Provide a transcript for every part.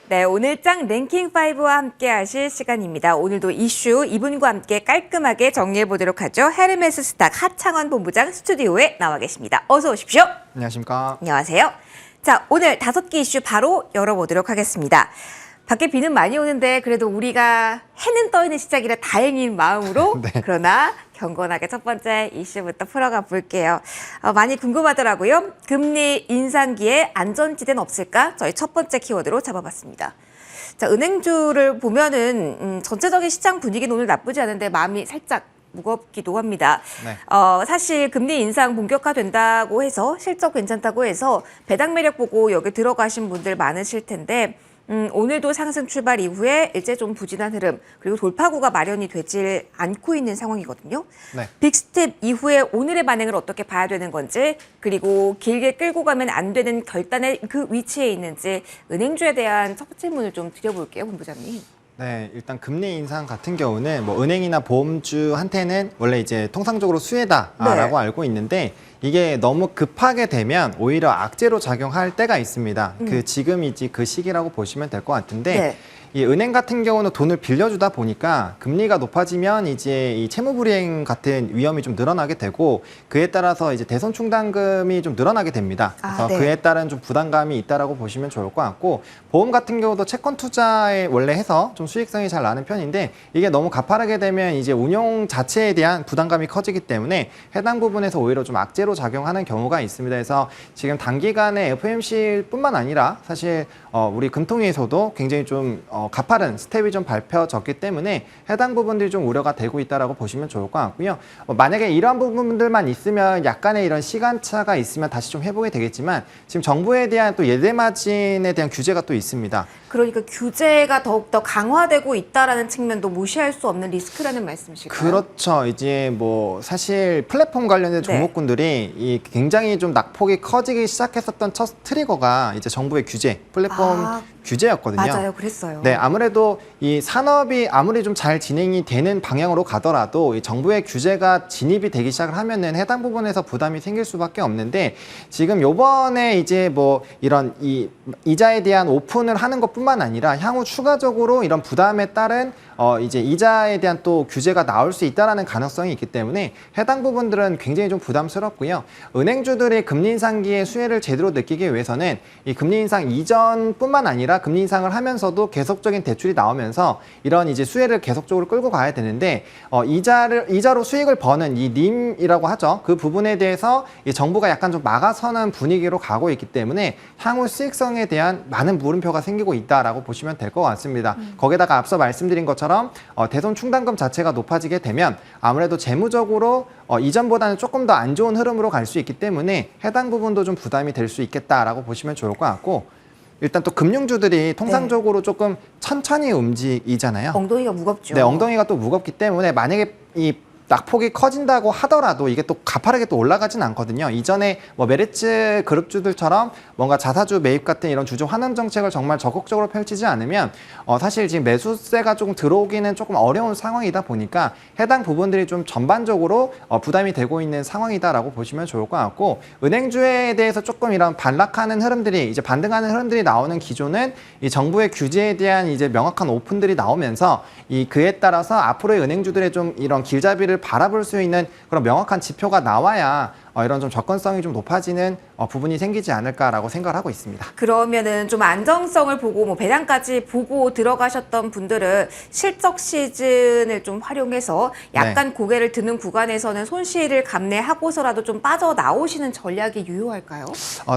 네, 오늘 장 랭킹5와 함께 하실 시간입니다. 오늘도 이슈 이분과 함께 깔끔하게 정리해 보도록 하죠. 헤르메스 스탁 하창원 본부장 스튜디오에 나와 계십니다. 어서 오십시오. 안녕하십니까. 안녕하세요. 자, 오늘 5개 이슈 바로 열어보도록 하겠습니다. 밖에 비는 많이 오는데 그래도 우리가 해는 떠 있는 시작이라 다행인 마음으로 네. 그러나 경건하게 첫 번째 이슈부터 풀어가 볼게요. 많이 궁금하더라고요. 금리 인상기에 안전지대는 없을까? 저희 첫 번째 키워드로 잡아봤습니다. 자, 은행주를 보면은 전체적인 시장 분위기는 오늘 나쁘지 않은데 마음이 살짝 무겁기도 합니다. 네. 사실 금리 인상 본격화된다고 해서 실적 괜찮다고 해서 배당 매력 보고 여기 들어가신 분들 많으실 텐데 오늘도 상승 출발 이후에 일제 좀 부진한 흐름 그리고 돌파구가 마련이 되질 않고 있는 상황이거든요. 네. 빅스텝 이후에 오늘의 반응을 어떻게 봐야 되는 건지 그리고 길게 끌고 가면 안 되는 결단의 그 위치에 있는지 은행주에 대한 첫 질문을 좀 드려볼게요, 본부장님. 네, 일단 금리 인상 같은 경우는 뭐 은행이나 보험주한테는 원래 이제 통상적으로 수혜다라고 알고 있는데 이게 너무 급하게 되면 오히려 악재로 작용할 때가 있습니다. 그 지금이지 그 시기라고 보시면 될 것 같은데 네. 이 은행 같은 경우는 돈을 빌려주다 보니까 금리가 높아지면 이제 이 채무불이행 같은 위험이 좀 늘어나게 되고 그에 따라서 이제 대손 충당금이 좀 늘어나게 됩니다. 그래서 네. 그에 따른 좀 부담감이 있다라고 보시면 좋을 것 같고 보험 같은 경우도 채권 투자에 원래 해서 좀 수익성이 잘 나는 편인데 이게 너무 가파르게 되면 이제 운용 자체에 대한 부담감이 커지기 때문에 해당 부분에서 오히려 좀 악재로 작용하는 경우가 있습니다. 그래서 지금 단기간에 FOMC뿐만 아니라 사실 우리 금통위에서도 굉장히 좀 가파른 스텝이 좀 밟혀졌기 때문에 해당 부분들이 좀 우려가 되고 있다라고 보시면 좋을 것 같고요. 만약에 이러한 부분들만 있으면 약간의 이런 시간차가 있으면 다시 좀 회복이 되겠지만 지금 정부에 대한 또 예대 마진에 대한 규제가 또 있습니다. 그러니까 규제가 더욱더 강화되고 있다라는 측면도 무시할 수 없는 리스크라는 말씀이실까요? 그렇죠. 이제 뭐 사실 플랫폼 관련된 종목군들이 이 굉장히 좀 낙폭이 커지기 시작했었던 첫 트리거가 이제 정부의 규제, 플랫폼 규제였거든요. 맞아요, 그랬어요. 네, 아무래도 이 산업이 아무리 좀 잘 진행이 되는 방향으로 가더라도 이 정부의 규제가 진입이 되기 시작을 하면은 해당 부분에서 부담이 생길 수밖에 없는데 지금 요번에 이제 뭐 이런 이 이자에 대한 오픈을 하는 것뿐만 아니라 향후 추가적으로 이런 부담에 따른 이제 이자에 대한 또 규제가 나올 수 있다라는 가능성이 있기 때문에 해당 부분들은 굉장히 좀 부담스럽고요. 은행주들이 금리 인상기의 수혜를 제대로 느끼기 위해서는 이 금리 인상 이전뿐만 아니라 금리 인상을 하면서도 계속적인 대출이 나오면서 이런 이제 수혜를 계속적으로 끌고 가야 되는데 이자로 수익을 버는 이 님이라고 하죠. 그 부분에 대해서 이 정부가 약간 좀 막아서는 분위기로 가고 있기 때문에 향후 수익성에 대한 많은 물음표가 생기고 있다라고 보시면 될 것 같습니다. 거기다가 앞서 말씀드린 것처럼 대손 충당금 자체가 높아지게 되면 아무래도 재무적으로 이전보다는 조금 더 안 좋은 흐름으로 갈 수 있기 때문에 해당 부분도 좀 부담이 될 수 있겠다라고 보시면 좋을 것 같고 일단 또 금융주들이 통상적으로 조금 천천히 움직이잖아요. 엉덩이가 무겁죠. 네, 엉덩이가 또 무겁기 때문에 만약에 이 낙폭이 커진다고 하더라도 이게 또 가파르게 또 올라가진 않거든요. 이전에 뭐 메리츠 그룹주들처럼 뭔가 자사주 매입 같은 이런 주주 환원 정책을 정말 적극적으로 펼치지 않으면 사실 지금 매수세가 조금 들어오기는 조금 어려운 상황이다 보니까 해당 부분들이 좀 전반적으로 부담이 되고 있는 상황이다라고 보시면 좋을 것 같고 은행주에 대해서 조금 이런 반락하는 흐름들이 이제 반등하는 흐름들이 나오는 기조는 이 정부의 규제에 대한 이제 명확한 오픈들이 나오면서 이 그에 따라서 앞으로의 은행주들의 좀 이런 길잡이를 바라볼 수 있는 그런 명확한 지표가 나와야 이런 좀 접근성이 좀 높아지는 부분이 생기지 않을까라고 생각을 하고 있습니다. 그러면은 좀 안정성을 보고 뭐 배당까지 보고 들어가셨던 분들은 실적 시즌을 좀 활용해서 약간 고개를 드는 구간에서는 손실을 감내하고서라도 좀 빠져나오시는 전략이 유효할까요?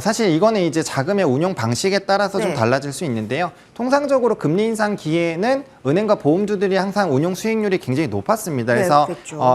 사실 이거는 이제 자금의 운용 방식에 따라서 좀 달라질 수 있는데요. 통상적으로 금리 인상 기에는 은행과 보험주들이 항상 운용 수익률이 굉장히 높았습니다. 그래서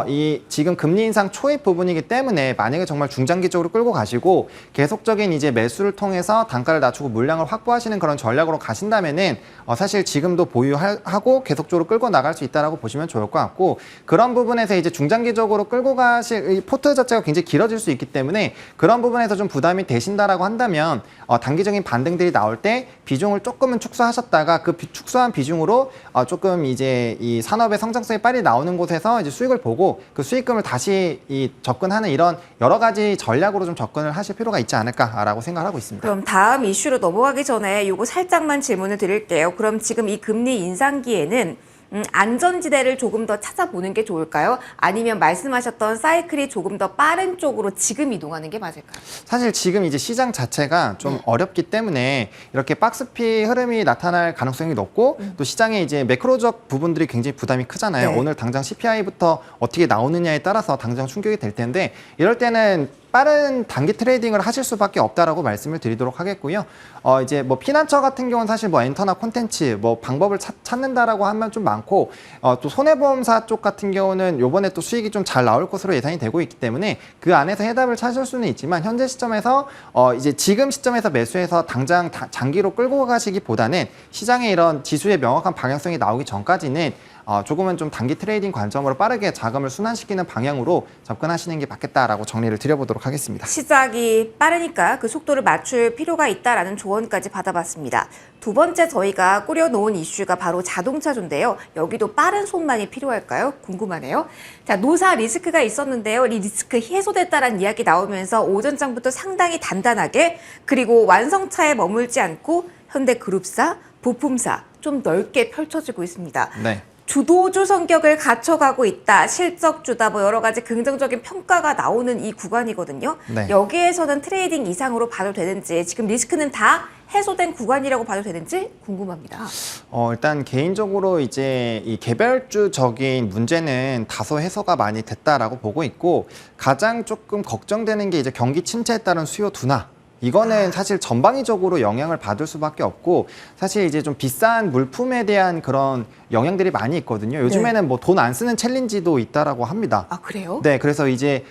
이 지금 금리 인상 초입 부분이기 때문에 만약에 정말 중장기적으로 끌고 가시고 계속적인 이제 매수를 통해서 단가를 낮추고 물량을 확보하시는 그런 전략으로 가신다면은 사실 지금도 보유하고 계속적으로 끌고 나갈 수 있다라고 보시면 좋을 것 같고 그런 부분에서 이제 중장기적으로 끌고 가실 이 포트 자체가 굉장히 길어질 수 있기 때문에 그런 부분에서 좀 부담이 되신다라고 한다면 단기적인 반등들이 나올 때 비중을 조금은 축소하셨다가 그 축소한 비중으로 조금 이제 이 산업의 성장성이 빨리 나오는 곳에서 이제 수익을 보고 그 수익금을 다시 접근하는 이런 여러 가지 가지 전략으로 좀 접근을 하실 필요가 있지 않을까라고 생각을 하고 있습니다. 그럼 다음 이슈로 넘어가기 전에 요거 살짝만 질문을 드릴게요. 그럼 지금 이 금리 인상기에는 안전지대를 조금 더 찾아보는 게 좋을까요? 아니면 말씀하셨던 사이클이 조금 더 빠른 쪽으로 지금 이동하는 게 맞을까요? 사실 지금 이제 시장 자체가 좀 어렵기 때문에 이렇게 박스피 흐름이 나타날 가능성이 높고 또 시장에 이제 매크로적 부분들이 굉장히 부담이 크잖아요. 네. 오늘 당장 CPI부터 어떻게 나오느냐에 따라서 당장 충격이 될 텐데 이럴 때는 빠른 단기 트레이딩을 하실 수밖에 없다라고 말씀을 드리도록 하겠고요. 이제 뭐 피난처 같은 경우는 사실 뭐 엔터나 콘텐츠 뭐 방법을 찾는다라고 하면 좀 많고 또 손해보험사 쪽 같은 경우는 요번에 또 수익이 좀 잘 나올 것으로 예상이 되고 있기 때문에 그 안에서 해답을 찾을 수는 있지만 현재 시점에서 이제 지금 시점에서 매수해서 당장 장기로 끌고 가시기보다는 시장에 이런 지수의 명확한 방향성이 나오기 전까지는 조금은 좀 단기 트레이딩 관점으로 빠르게 자금을 순환시키는 방향으로 접근하시는 게 맞겠다라고 정리를 드려보도록 하겠습니다. 시작이 빠르니까 그 속도를 맞출 필요가 있다라는 조언까지 받아봤습니다. 두 번째 저희가 꾸려놓은 이슈가 바로 자동차주인데요. 여기도 빠른 손만이 필요할까요? 궁금하네요. 자, 노사 리스크가 있었는데요. 이 리스크 해소됐다라는 이야기 나오면서 오전장부터 상당히 단단하게 그리고 완성차에 머물지 않고 현대그룹사, 부품사 좀 넓게 펼쳐지고 있습니다. 네. 주도주 성격을 갖춰가고 있다, 실적주다, 뭐 여러 가지 긍정적인 평가가 나오는 이 구간이거든요. 네. 여기에서는 트레이딩 이상으로 봐도 되는지, 지금 리스크는 다 해소된 구간이라고 봐도 되는지 궁금합니다. 일단 개인적으로 이제 이 개별주적인 문제는 다소 해소가 많이 됐다라고 보고 있고 가장 조금 걱정되는 게 이제 경기 침체에 따른 수요 둔화. 이거는 사실 전방위적으로 영향을 받을 수밖에 없고 사실 이제 좀 비싼 물품에 대한 그런 영향들이 많이 있거든요. 요즘에는 뭐 돈 안 쓰는 챌린지도 있다라고 합니다. 아, 그래요? 네, 그래서 이제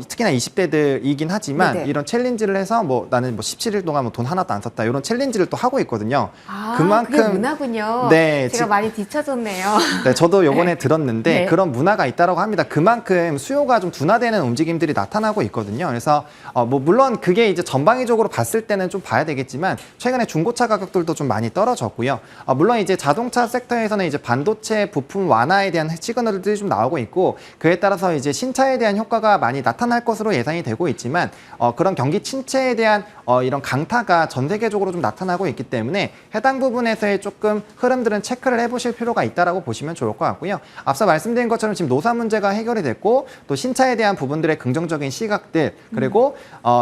특히나 20대들이긴 하지만 네네. 이런 챌린지를 해서 뭐 나는 뭐 17일 동안 뭐 돈 하나도 안 썼다 이런 챌린지를 또 하고 있거든요. 아, 그만큼 그게 문화군요. 네, 제가 많이 뒤쳐졌네요. 네, 저도 요번에 들었는데 네. 그런 문화가 있다고 합니다. 그만큼 수요가 좀 둔화되는 움직임들이 나타나고 있거든요. 그래서 뭐 물론 그게 이제 전방위적으로 봤을 때는 좀 봐야 되겠지만 최근에 중고차 가격들도 좀 많이 떨어졌고요. 물론 이제 자동차 섹터에서는 이제 반도체 부품 완화에 대한 시그널들이 좀 나오고 있고 그에 따라서 이제 신차에 대한 효과가 많이 나타날 것으로 예상이 되고 있지만 그런 경기 침체에 대한 이런 강타가 전 세계적으로 좀 나타나고 있기 때문에 해당 부분에서의 조금 흐름들은 체크를 해보실 필요가 있다라고 보시면 좋을 것 같고요. 앞서 말씀드린 것처럼 지금 노사 문제가 해결이 됐고 또 신차에 대한 부분들의 긍정적인 시각들 그리고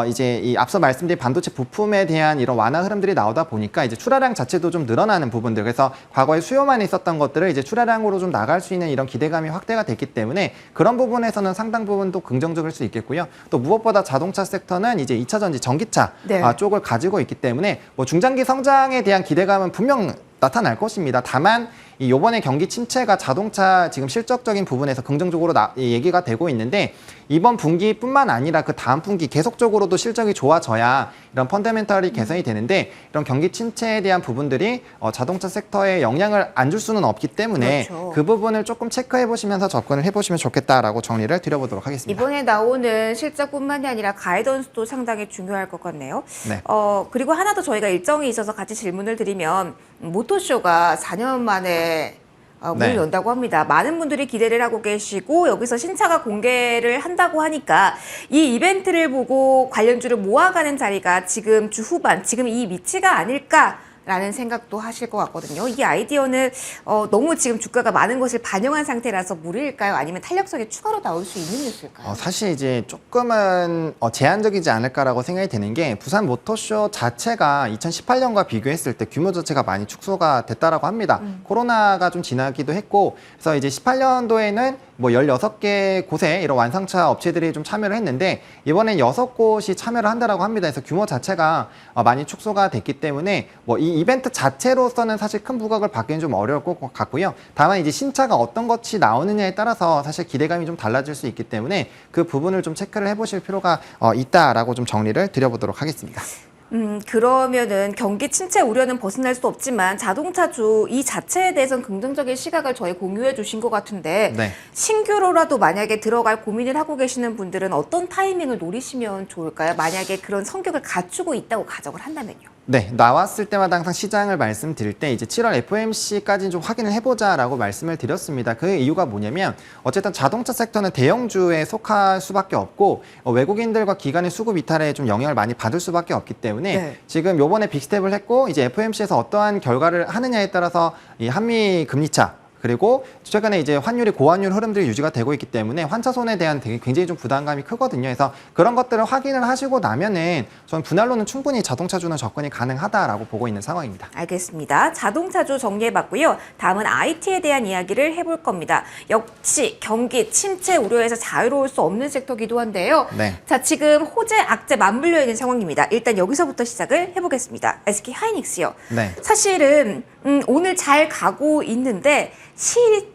이제 이 앞서 말씀드린 반도체 부품에 대한 이런 완화 흐름들이 나오다 보니까 이제 출하량 자체도 좀 늘어나는 부분들 그래서 과거에 수요만 있었던 것들을 이제 출하량으로 좀 나갈 수 있는 이런 기대감이 확대가 됐기 때문에 그런 부분에서는 상당 부분도 긍정적일 수 있겠고요. 또 무엇보다 자동차 섹터는 이제 2차 전지 전기차 네. 쪽을 가지고 있기 때문에 뭐 중장기 성장에 대한 기대감은 분명 나타날 것입니다. 다만 이번에 경기 침체가 자동차 지금 실적적인 부분에서 긍정적으로 얘기가 되고 있는데 이번 분기뿐만 아니라 그 다음 분기 계속적으로도 실적이 좋아져야 이런 펀더멘털이 개선이 되는데 이런 경기 침체에 대한 부분들이 자동차 섹터에 영향을 안 줄 수는 없기 때문에 그렇죠. 그 부분을 조금 체크해 보시면서 접근을 해보시면 좋겠다라고 정리를 드려보도록 하겠습니다. 이번에 나오는 실적뿐만이 아니라 가이던스도 상당히 중요할 것 같네요. 네. 그리고 하나 더 저희가 일정이 있어서 같이 질문을 드리면 모토쇼가 4년 만에 문을 네. 연다고 합니다. 많은 분들이 기대를 하고 계시고 여기서 신차가 공개를 한다고 하니까 이 이벤트를 보고 관련주를 모아가는 자리가 지금 주 후반, 지금 이 위치가 아닐까라는 생각도 하실 것 같거든요. 이 아이디어는 너무 지금 주가가 많은 것을 반영한 상태라서 무리일까요? 아니면 탄력성이 추가로 나올 수 있는 뉴스일까요? 사실 이제 조금은 제한적이지 않을까라고 생각이 되는 게 부산 모터쇼 자체가 2018년과 비교했을 때 규모 자체가 많이 축소가 됐다라고 합니다. 코로나가 좀 지나기도 했고 그래서 이제 18년도에는 뭐 16개 곳에 이런 완성차 업체들이 좀 참여를 했는데 이번엔 6곳이 참여를 한다라고 합니다. 그래서 규모 자체가 많이 축소가 됐기 때문에 뭐 이 이벤트 자체로서는 사실 큰 부각을 받기는 좀 어려울 것 같고요. 다만 이제 신차가 어떤 것이 나오느냐에 따라서 사실 기대감이 좀 달라질 수 있기 때문에 그 부분을 좀 체크를 해보실 필요가 있다라고 좀 정리를 드려보도록 하겠습니다. 그러면은 경기 침체 우려는 벗어날 수 없지만 자동차주 이 자체에 대해서는 긍정적인 시각을 저희 공유해 주신 것 같은데 네. 신규로라도 만약에 들어갈 고민을 하고 계시는 분들은 어떤 타이밍을 노리시면 좋을까요? 만약에 그런 성격을 갖추고 있다고 가정을 한다면요. 네, 나왔을 때마다 항상 시장을 말씀드릴 때 이제 7월 FOMC까지는 좀 확인을 해보자라고 말씀을 드렸습니다. 그 이유가 뭐냐면 어쨌든 자동차 섹터는 대형주에 속할 수밖에 없고 외국인들과 기관의 수급 이탈에 좀 영향을 많이 받을 수밖에 없기 때문에 네. 지금 요번에 빅스텝을 했고 이제 FOMC에서 어떠한 결과를 하느냐에 따라서 이 한미 금리차 그리고 최근에 이제 환율이 고환율 흐름들이 유지가 되고 있기 때문에 환차손에 대한 되게 굉장히 좀 부담감이 크거든요. 그래서 그런 것들을 확인을 하시고 나면은 저는 분할로는 충분히 자동차주는 접근이 가능하다라고 보고 있는 상황입니다. 알겠습니다. 자동차주 정리해봤고요. 다음은 IT에 대한 이야기를 해볼 겁니다. 역시 경기 침체 우려에서 자유로울 수 없는 섹터기도 한데요. 네. 자, 지금 호재, 악재 맞물려 있는 상황입니다. 일단 여기서부터 시작을 해보겠습니다. SK 하이닉스요. 네. 사실은 오늘 잘 가고 있는데 실이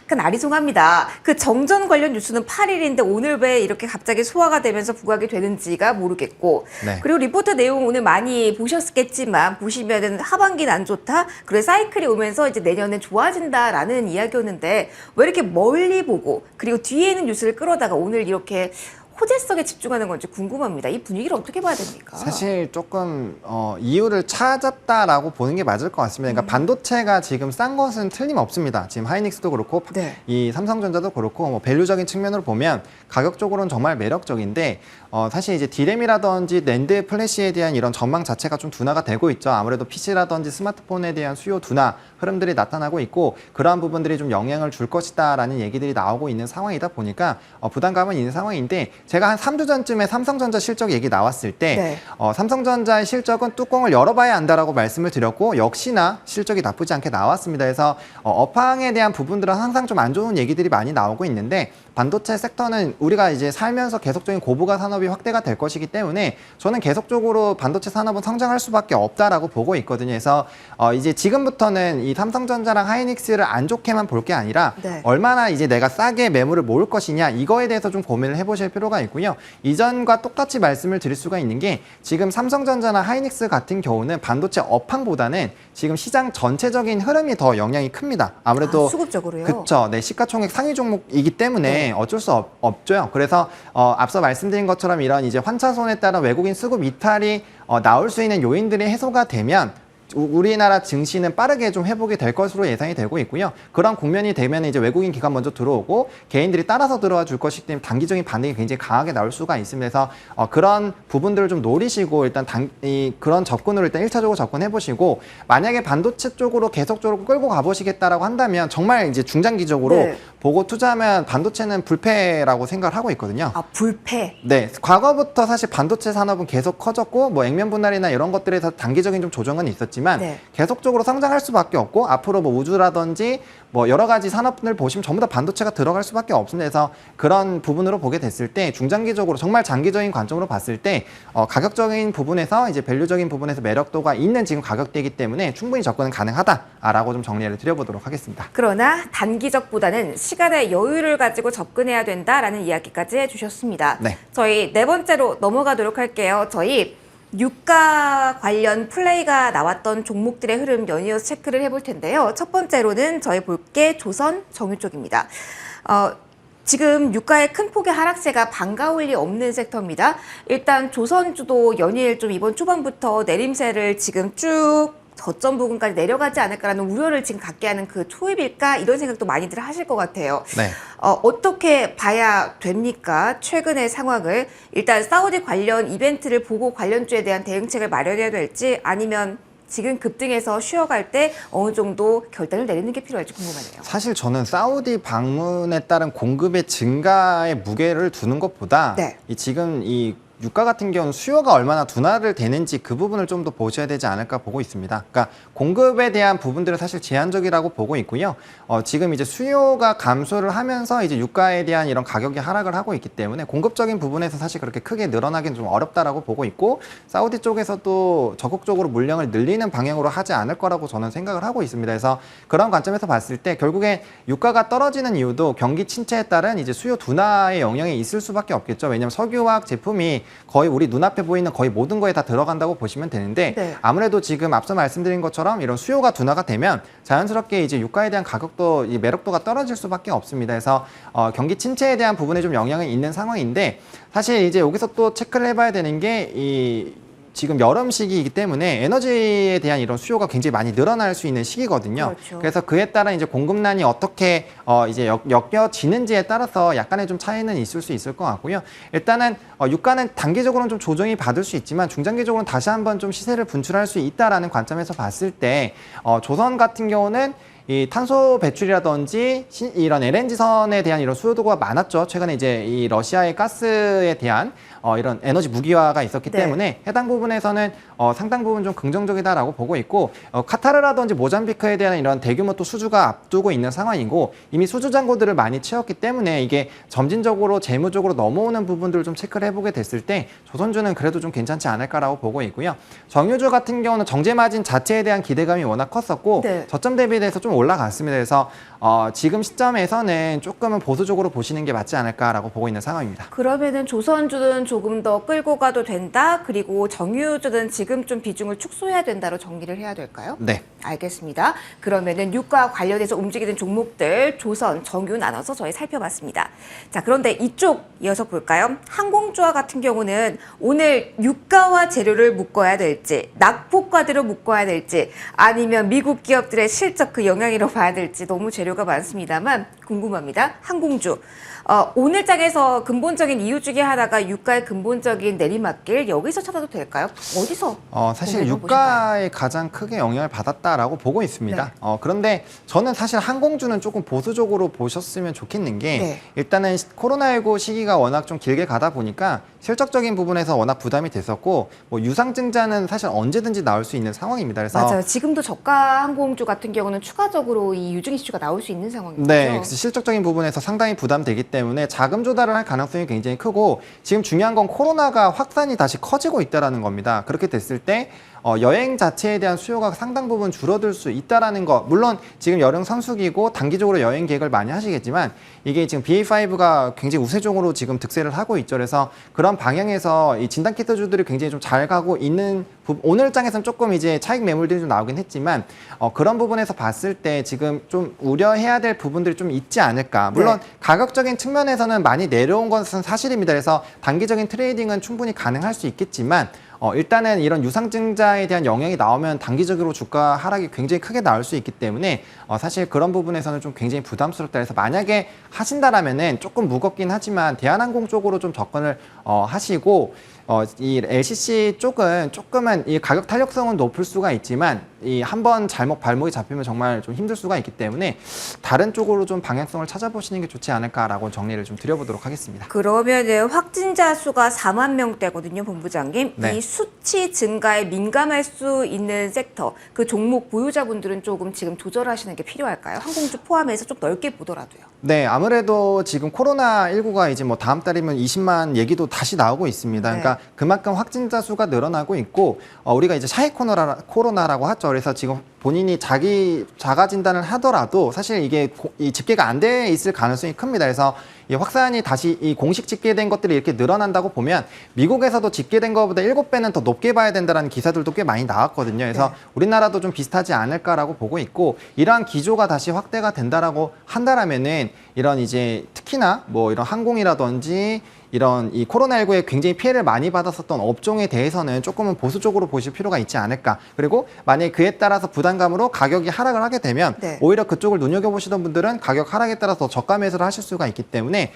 약간 아리송합니다. 그 정전 관련 뉴스는 8일인데 오늘 왜 이렇게 갑자기 소화가 되면서 부각이 되는지가 모르겠고 네. 그리고 리포트 내용 오늘 많이 보셨겠지만 보시면은 하반기는 안 좋다. 그래 사이클이 오면서 이제 내년엔 좋아진다라는 이야기였는데 왜 이렇게 멀리 보고 그리고 뒤에 있는 뉴스를 끌어다가 오늘 이렇게 호재성에 집중하는 건지 궁금합니다. 이 분위기를 어떻게 봐야 됩니까? 사실 조금 이유를 찾았다라고 보는 게 맞을 것 같습니다. 그러니까 반도체가 지금 싼 것은 틀림없습니다. 지금 하이닉스도 그렇고 네. 이 삼성전자도 그렇고 뭐 밸류적인 측면으로 보면 가격적으로는 정말 매력적인데 사실 이제 디램이라든지 낸드 플래시에 대한 이런 전망 자체가 좀 둔화가 되고 있죠. 아무래도 PC라든지 스마트폰에 대한 수요 둔화 흐름들이 나타나고 있고 그러한 부분들이 좀 영향을 줄 것이다라는 얘기들이 나오고 있는 상황이다 보니까 부담감은 있는 상황인데 제가 한 3주 전쯤에 삼성전자 실적 얘기 나왔을 때 네. 삼성전자의 실적은 뚜껑을 열어봐야 안다라고 말씀을 드렸고 역시나 실적이 나쁘지 않게 나왔습니다. 그래서 업황에 대한 부분들은 항상 좀 안 좋은 얘기들이 많이 나오고 있는데 반도체 섹터는 우리가 이제 살면서 계속적인 고부가 산업이 확대가 될 것이기 때문에 저는 계속적으로 반도체 산업은 성장할 수밖에 없다라고 보고 있거든요. 그래서 이제 지금부터는 이 삼성전자랑 하이닉스를 안 좋게만 볼 게 아니라 네. 얼마나 이제 내가 싸게 매물을 모을 것이냐 이거에 대해서 좀 고민을 해보실 필요가 있고요. 이전과 똑같이 말씀을 드릴 수가 있는 게 지금 삼성전자나 하이닉스 같은 경우는 반도체 업황보다는 지금 시장 전체적인 흐름이 더 영향이 큽니다. 아무래도 수급적으로요? 그렇죠. 네, 시가총액 상위 종목이기 때문에 네. 어쩔 수 없죠. 그래서 앞서 말씀드린 것처럼 이런 이제 환차손에 따른 외국인 수급 이탈이 나올 수 있는 요인들이 해소가 되면 우리나라 증시는 빠르게 좀 회복이 될 것으로 예상이 되고 있고요. 그런 국면이 되면 이제 외국인 기관 먼저 들어오고 개인들이 따라서 들어와 줄 것이기 때문에 단기적인 반등이 굉장히 강하게 나올 수가 있습니다. 그래서 그런 부분들을 좀 노리시고 일단 그런 접근으로 일단 1차적으로 접근해 보시고 만약에 반도체 쪽으로 계속적으로 끌고 가보시겠다라고 한다면 정말 이제 중장기적으로 네. 보고 투자하면 반도체는 불패라고 생각을 하고 있거든요. 아, 불패. 네, 과거부터 사실 반도체 산업은 계속 커졌고 뭐 액면 분할이나 이런 것들에서 단기적인 좀 조정은 있었지만 네. 계속적으로 성장할 수밖에 없고 앞으로 뭐 우주라든지 뭐 여러 가지 산업을 보시면 전부 다 반도체가 들어갈 수밖에 없습니다. 그래서 그런 부분으로 보게 됐을 때 중장기적으로 정말 장기적인 관점으로 봤을 때 가격적인 부분에서 이제 밸류적인 부분에서 매력도가 있는 지금 가격대이기 때문에 충분히 접근은 가능하다라고 좀 정리를 드려보도록 하겠습니다. 그러나 단기적보다는 시간의 여유를 가지고 접근해야 된다라는 이야기까지 해주셨습니다. 네. 저희 네 번째로 넘어가도록 할게요. 저희 유가 관련 플레이가 나왔던 종목들의 흐름 연이어서 체크를 해볼 텐데요. 첫 번째로는 저희 볼 게 조선 정유 쪽입니다. 지금 유가의 큰 폭의 하락세가 반가울 리 없는 섹터입니다. 일단 조선주도 연일 좀 이번 초반부터 내림세를 지금 쭉 저점 부근까지 내려가지 않을까라는 우려를 지금 갖게 하는 그 초입일까 이런 생각도 많이들 하실 것 같아요. 네. 어떻게 봐야 됩니까? 최근의 상황을 일단 사우디 관련 이벤트를 보고 관련주에 대한 대응책을 마련해야 될지 아니면 지금 급등해서 쉬어갈 때 어느 정도 결단을 내리는 게 필요할지 궁금하네요. 사실 저는 사우디 방문에 따른 공급의 증가에 무게를 두는 것보다 네. 지금 이 유가 같은 경우는 수요가 얼마나 둔화를 되는지 그 부분을 좀 더 보셔야 되지 않을까 보고 있습니다. 그러니까 공급에 대한 부분들은 사실 제한적이라고 보고 있고요. 지금 이제 수요가 감소를 하면서 이제 유가에 대한 이런 가격이 하락을 하고 있기 때문에 공급적인 부분에서 사실 그렇게 크게 늘어나기는 좀 어렵다라고 보고 있고 사우디 쪽에서도 적극적으로 물량을 늘리는 방향으로 하지 않을 거라고 저는 생각을 하고 있습니다. 그래서 그런 관점에서 봤을 때 결국에 유가가 떨어지는 이유도 경기 침체에 따른 이제 수요 둔화의 영향이 있을 수밖에 없겠죠. 왜냐하면 석유화학 제품이 거의 우리 눈앞에 보이는 거의 모든 거에 다 들어간다고 보시면 되는데 네. 아무래도 지금 앞서 말씀드린 것처럼 이런 수요가 둔화가 되면 자연스럽게 이제 유가에 대한 가격도 이 매력도가 떨어질 수밖에 없습니다. 그래서 경기 침체에 대한 부분에 좀 영향이 있는 상황인데 사실 이제 여기서 또 체크를 해봐야 되는 게 지금 여름 시기이기 때문에 에너지에 대한 이런 수요가 굉장히 많이 늘어날 수 있는 시기거든요. 그렇죠. 그래서 그에 따라 이제 공급난이 어떻게 이제 엮여지는지에 따라서 약간의 좀 차이는 있을 수 있을 것 같고요. 일단은 유가는 단기적으로는 좀 조정이 받을 수 있지만 중장기적으로는 다시 한번 좀 시세를 분출할 수 있다라는 관점에서 봤을 때 조선 같은 경우는 이 탄소 배출이라든지 이런 LNG선에 대한 이런 수요도가 많았죠. 최근에 이제 이 러시아의 가스에 대한 이런 에너지 무기화가 있었기 네. 때문에 해당 부분에서는 상당 부분 좀 긍정적이다라고 보고 있고 카타르라든지 모잠비크에 대한 이런 대규모 또 수주가 앞두고 있는 상황이고 이미 수주 잔고들을 많이 채웠기 때문에 이게 점진적으로 재무적으로 넘어오는 부분들을 좀 체크를 해보게 됐을 때 조선주는 그래도 좀 괜찮지 않을까라고 보고 있고요. 정유주 같은 경우는 정제 마진 자체에 대한 기대감이 워낙 컸었고 네. 저점 대비돼서 좀 올라갔습니다. 그래서 지금 시점에서는 조금은 보수적으로 보시는 게 맞지 않을까라고 보고 있는 상황입니다. 그러면은 조선주는 조금 더 끌고 가도 된다. 그리고 정유주는 지금 좀 비중을 축소해야 된다로 정리를 해야 될까요? 네. 알겠습니다. 그러면은 유가 관련해서 움직이는 종목들 조선, 정유 나눠서 저희 살펴봤습니다. 자, 그런데 이쪽 이어서 볼까요? 항공주와 같은 경우는 오늘 유가와 재료를 묶어야 될지, 낙폭과대로 묶어야 될지, 아니면 미국 기업들의 실적 그 영향으로 봐야 될지 너무 재료가 많습니다만 궁금합니다. 항공주. 오늘 장에서 근본적인 이유 중에 하나가 유가의 근본적인 내리막길 여기서 찾아도 될까요? 어디서? 사실 보시나요? 유가에 가장 크게 영향을 받았다라고 보고 있습니다. 네. 그런데 저는 사실 항공주는 조금 보수적으로 보셨으면 좋겠는 게 네. 일단은 코로나19 시기가 워낙 좀 길게 가다 보니까 실적적인 부분에서 워낙 부담이 됐었고 뭐 유상증자는 사실 언제든지 나올 수 있는 상황입니다. 그래서 맞아요. 지금도 저가 항공주 같은 경우는 추가적으로 이 유증 이슈가 나올 수 있는 상황이죠. 네, 그래서 실적적인 부분에서 상당히 부담되기 때문에 자금 조달을 할 가능성이 굉장히 크고 지금 중요한 건 코로나가 확산이 다시 커지고 있다는 겁니다. 그렇게 됐을 때 여행 자체에 대한 수요가 상당 부분 줄어들 수 있다는 거. 물론 지금 여름 성수기고 단기적으로 여행 계획을 많이 하시겠지만 이게 지금 BA5가 굉장히 우세종으로 지금 득세를 하고 있죠. 그래서 그런 방향에서 이 진단키트주들이 굉장히 좀 잘 가고 있는 오늘 장에서는 조금 이제 차익 매물들이 좀 나오긴 했지만 그런 부분에서 봤을 때 지금 좀 우려해야 될 부분들이 좀 있지 않을까. 물론 네. 가격적인 측면에서는 많이 내려온 것은 사실입니다. 그래서 단기적인 트레이딩은 충분히 가능할 수 있겠지만 일단은 이런 유상증자에 대한 영향이 나오면 단기적으로 주가 하락이 굉장히 크게 나올 수 있기 때문에 사실 그런 부분에서는 좀 굉장히 부담스럽다 해서 만약에 하신다라면은 조금 무겁긴 하지만 대한항공 쪽으로 좀 접근을 하시고 이 LCC 쪽은 조금은 이 가격 탄력성은 높을 수가 있지만 이 한번 발목이 잡히면 정말 좀 힘들 수가 있기 때문에 다른 쪽으로 좀 방향성을 찾아보시는 게 좋지 않을까라고 정리를 좀 드려보도록 하겠습니다. 그러면은 확진자 수가 4만 명대거든요, 본부장님. 네. 이 수치 증가에 민감할 수 있는 섹터, 그 종목 보유자분들은 조금 지금 조절하시는 게 필요할까요? 항공주 포함해서 좀 넓게 보더라도요. 네, 아무래도 지금 코로나19가 이제 뭐 다음 달이면 20만 얘기도 다시 나오고 있습니다. 네. 그러니까 그만큼 확진자 수가 늘어나고 있고 우리가 이제 샤이 코로나라고 하죠. 그래서 지금 본인이 자가 진단을 하더라도 사실 이게 이 집계가 안 돼 있을 가능성이 큽니다. 그래서 이 확산이 다시 이 공식 집계된 것들이 이렇게 늘어난다고 보면 미국에서도 집계된 것보다 7배는 더 높게 봐야 된다는 기사들도 꽤 많이 나왔거든요. 그래서 네. 우리나라도 좀 비슷하지 않을까라고 보고 있고 이러한 기조가 다시 확대가 된다라고 한다라면은 이런 이제 특히나 뭐 이런 항공이라든지 이런 이 코로나19에 굉장히 피해를 많이 받았었던 업종에 대해서는 조금은 보수적으로 보실 필요가 있지 않을까. 그리고 만약에 그에 따라서 부담감으로 가격이 하락을 하게 되면 네. 오히려 그쪽을 눈여겨보시던 분들은 가격 하락에 따라서 더 저가 매수를 하실 수가 있기 때문에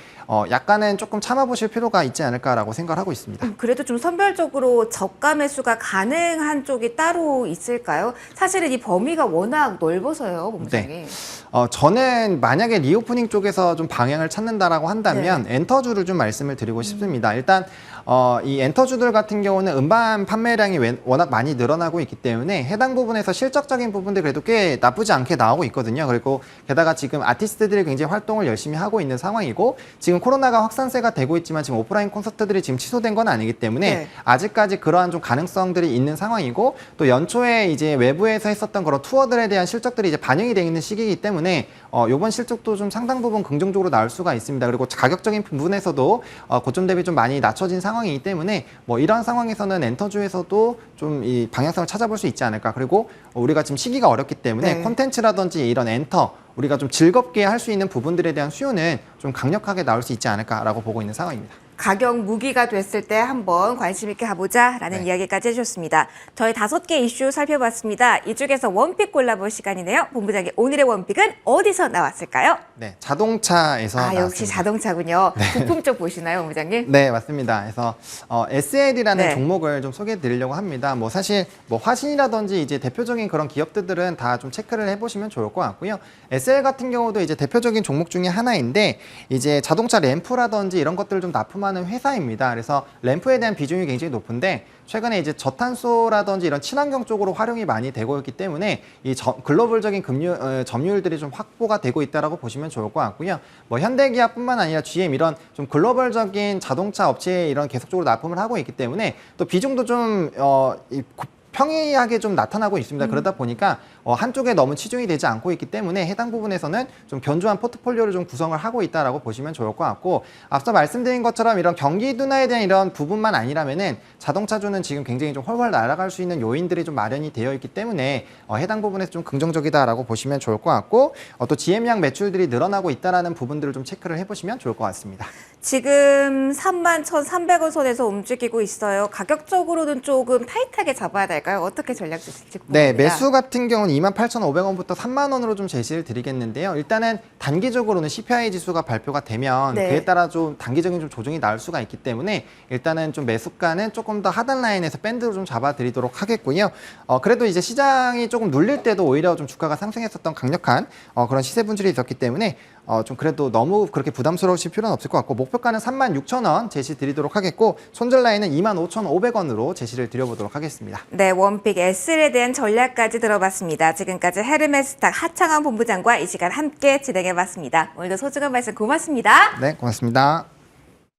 약간은 조금 참아보실 필요가 있지 않을까라고 생각을 하고 있습니다. 그래도 좀 선별적으로 저가 매수가 가능한 쪽이 따로 있을까요? 사실은 이 범위가 워낙 넓어서요, 본부장님. 저는 만약에 리오프닝 쪽에서 좀 방향을 찾는다라고 한다면 네. 엔터주를 좀 말씀을 드리고 싶습니다. 일단 이 엔터주들 같은 경우는 음반 판매량이 워낙 많이 늘어나고 있기 때문에 해당 부분에서 실적적인 부분들 그래도 꽤 나쁘지 않게 나오고 있거든요. 그리고 게다가 지금 아티스트들이 굉장히 활동을 열심히 하고 있는 상황이고 지금 코로나가 확산세가 되고 있지만 지금 오프라인 콘서트들이 지금 취소된 건 아니기 때문에 네. 아직까지 그러한 좀 가능성들이 있는 상황이고 또 연초에 이제 외부에서 했었던 그런 투어들에 대한 실적들이 이제 반영이 되어 있는 시기이기 때문에 이번 실적도 좀 상당 부분 긍정적으로 나올 수가 있습니다. 그리고 가격적인 부분에서도 고점 대비 좀 많이 낮춰진 상황이기 때문에 뭐 이러한 상황에서는 엔터주에서도 좀 이 방향성을 찾아볼 수 있지 않을까. 그리고 우리가 지금 시기가 어렵기 때문에 네. 콘텐츠라든지 이런 엔터 우리가 좀 즐겁게 할 수 있는 부분들에 대한 수요는 좀 강력하게 나올 수 있지 않을까라고 보고 있는 상황입니다. 가격 무기가 됐을 때 한번 관심 있게 가보자라는 네. 이야기까지 해주셨습니다. 저희 5개 이슈 살펴봤습니다. 이 중에서 원픽 골라볼 시간이네요. 본부장님, 오늘의 원픽은 어디서 나왔을까요? 네, 자동차에서 역시 나왔습니다. 자동차군요. 부품 쪽 보시나요, 본부장님? 네, 맞습니다. 그래서 SL이라는 네. 종목을 좀 소개해 드리려고 합니다. 뭐 사실 뭐 화신이라든지 이제 대표적인 그런 기업들은 다 좀 체크를 해보시면 좋을 것 같고요. SL 같은 경우도 이제 대표적인 종목 중에 하나인데 이제 자동차 램프라든지 이런 것들을 좀 납품하는 회사입니다. 그래서 램프에 대한 비중이 굉장히 높은데 최근에 이제 저탄소라든지 이런 친환경 쪽으로 활용이 많이 되고 있기 때문에 이 글로벌적인 점유율들이 좀 확보가 되고 있다라고 보시면 좋을 것 같고요. 뭐 현대기아뿐만 아니라 GM 이런 좀 글로벌적인 자동차 업체에 이런 계속적으로 납품을 하고 있기 때문에 또 비중도 좀 평이하게 좀 나타나고 있습니다. 그러다 보니까 한쪽에 너무 치중이 되지 않고 있기 때문에 해당 부분에서는 좀 견조한 포트폴리오를 좀 구성을 하고 있다라고 보시면 좋을 것 같고 앞서 말씀드린 것처럼 이런 경기 둔화에 대한 이런 부분만 아니라면은 자동차주는 지금 굉장히 좀 훨훨 날아갈 수 있는 요인들이 좀 마련이 되어 있기 때문에 해당 부분에서 좀 긍정적이다라고 보시면 좋을 것 같고 또 GM양 매출들이 늘어나고 있다라는 부분들을 좀 체크를 해보시면 좋을 것 같습니다. 지금 31,300원 선에서 움직이고 있어요. 가격적으로는 조금 타이트하게 잡아야 될까요? 어떻게 전략 주실지 궁금합니다. 네, 매수 같은 경우는 28,500원부터 3만 원으로 좀 제시를 드리겠는데요. 일단은 단기적으로는 CPI 지수가 발표가 되면 네. 그에 따라 좀 단기적인 좀 조정이 나올 수가 있기 때문에 일단은 좀 매수가는 조금 더 하단 라인에서 밴드로 좀 잡아드리도록 하겠고요. 그래도 이제 시장이 조금 눌릴 때도 오히려 좀 주가가 상승했었던 강력한 그런 시세 분출이 있었기 때문에 좀 그래도 너무 그렇게 부담스러우실 필요는 없을 것 같고 목표가는 36,000원 제시 드리도록 하겠고 손절 라인은 25,500원으로 제시를 드려보도록 하겠습니다. 네, 원픽 S에 대한 전략까지 들어봤습니다. 지금까지 헤르메스탁 하창원 본부장과 이 시간 함께 진행해봤습니다. 오늘도 소중한 말씀 고맙습니다. 네, 고맙습니다.